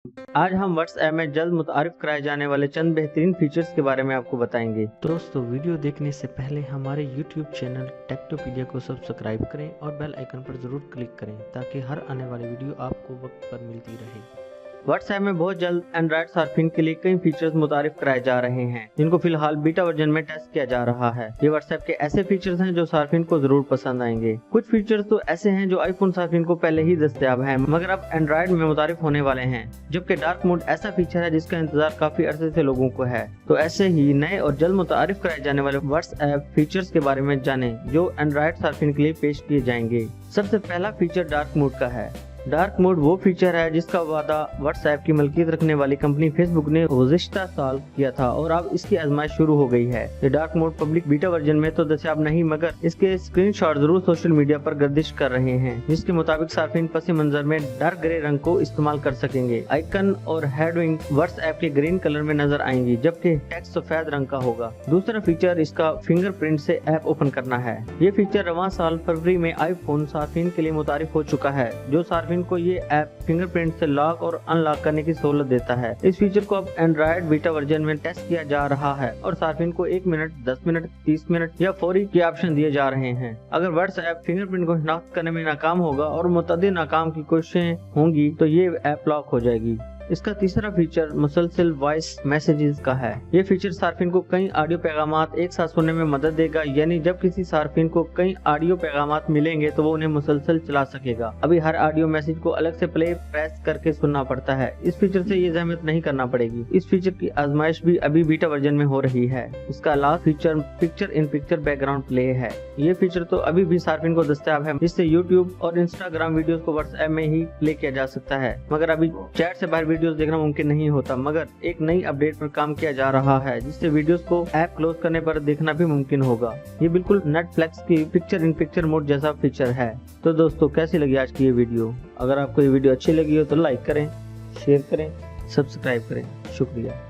आज हम WhatsApp में जल्द मुतारिफ कराए जाने वाले चंद बेहतरीन फीचर्स के बारे में आपको बताएंगे। दोस्तों, वीडियो देखने से पहले हमारे YouTube चैनल टेक्टोपीडिया को सब्सक्राइब करें और बेल आइकन पर जरूर क्लिक करें ताकि हर आने वाली वीडियो आपको वक्त पर मिलती रहे। WhatsApp में बहुत जल्द एंड्रॉइड सार्फिन के लिए कई फीचर्स मुतारिफ कराए जा रहे हैं, जिनको फिलहाल बीटा वर्जन में टेस्ट किया जा रहा है। ये WhatsApp के ऐसे फीचर्स हैं जो सार्फिन को जरूर पसंद आएंगे। कुछ फीचर्स तो ऐसे हैं जो आईफोन सार्फिन को पहले ही दस्तयाब हैं, मगर अब एंड्रॉइड में मुतारिफ होने वाले हैं। जबकि डार्क मोड ऐसा फीचर है जिसका इंतजार काफी अरसे से लोगों को है। तो ऐसे ही नए और जल्द मुतारिफ कराए जाने वाले WhatsApp फीचर्स के बारे में जाने जो एंड्रॉइड सार्फिन के लिए पेश किए जाएंगे। सबसे पहला फीचर डार्क मोड का है। डार्क मोड वो फीचर है जिसका वादा WhatsApp की मलकियत रखने वाली कंपनी फेसबुक ने गुज़िश्ता साल किया था और अब इसकी आजमाइश शुरू हो गई है। ये dark mode public beta version में तो दस्तयाब नहीं, मगर इसके स्क्रीनशॉट जरूर सोशल मीडिया पर गर्दिश कर रहे हैं, जिसके मुताबिक सार्फिन पस मंजर में डार्क ग्रे रंग को इस्तेमाल कर सकेंगे। आइकन और हेडविंग WhatsApp के ग्रीन कलर में नजर आएंगी, जबकि टेक्स्ट सफेद रंग का होगा। दूसरा फीचर इसका फिंगरप्रिंट से ऐप ओपन करना है। ये फीचर रवां साल फरवरी में आईफोन सार्फिन के लिए मुतारिफ हो चुका है, जो सार्फिन को ये ऐप फिंगरप्रिंट से लॉक और अनलॉक करने की सहूलत देता है। इस फीचर को अब एंड्रॉइड बीटा वर्जन में टेस्ट किया जा रहा है और सार्फिन को 1 मिनट, 10 मिनट, 30 मिनट या फौरी के ऑप्शन दिए जा रहे हैं। अगर WhatsApp फिंगरप्रिंट को शिनाख्त करने में नाकाम होगा और मुतअद्दिद नाकाम की कोशिशें होंगी तो ये ऐप लॉक हो जाएगी। इसका तीसरा फीचर मुसलसल वॉइस मैसेजेस का है। ये फीचर सार्फिन को कई ऑडियो पैगामात एक साथ सुनने में मदद देगा, यानी जब किसी सार्फिन को कई ऑडियो पैगामात मिलेंगे तो वो उन्हें मुसलसल चला सकेगा। अभी हर ऑडियो मैसेज को अलग से प्ले प्रेस करके सुनना पड़ता है। इस फीचर से ये जहमत नहीं करना पड़ेगी। इस फीचर की आजमाइश भी अभी बीटा वर्जन में हो रही है। इसका last feature picture in picture background play है। ये फीचर तो अभी भी सार्फिन को दस्तयाब है, जिससे YouTube और Instagram वीडियोस को WhatsApp में ही प्ले किया जा सकता है, मगर अभी चैट से बाहर वीडियोस देखना मुमकिन नहीं होता। मगर एक नई अपडेट पर काम किया जा रहा है, जिससे वीडियोस को ऐप क्लोज करने पर देखना भी मुमकिन होगा। ये बिल्कुल नेटफ्लिक्स की पिक्चर इन पिक्चर मोड जैसा फीचर है। तो दोस्तों, कैसी लगी आज की ये वीडियो? अगर आपको ये वीडियो अच्छी लगी हो तो लाइक करें, शेयर करें, सब्सक्राइब करें। शुक्रिया।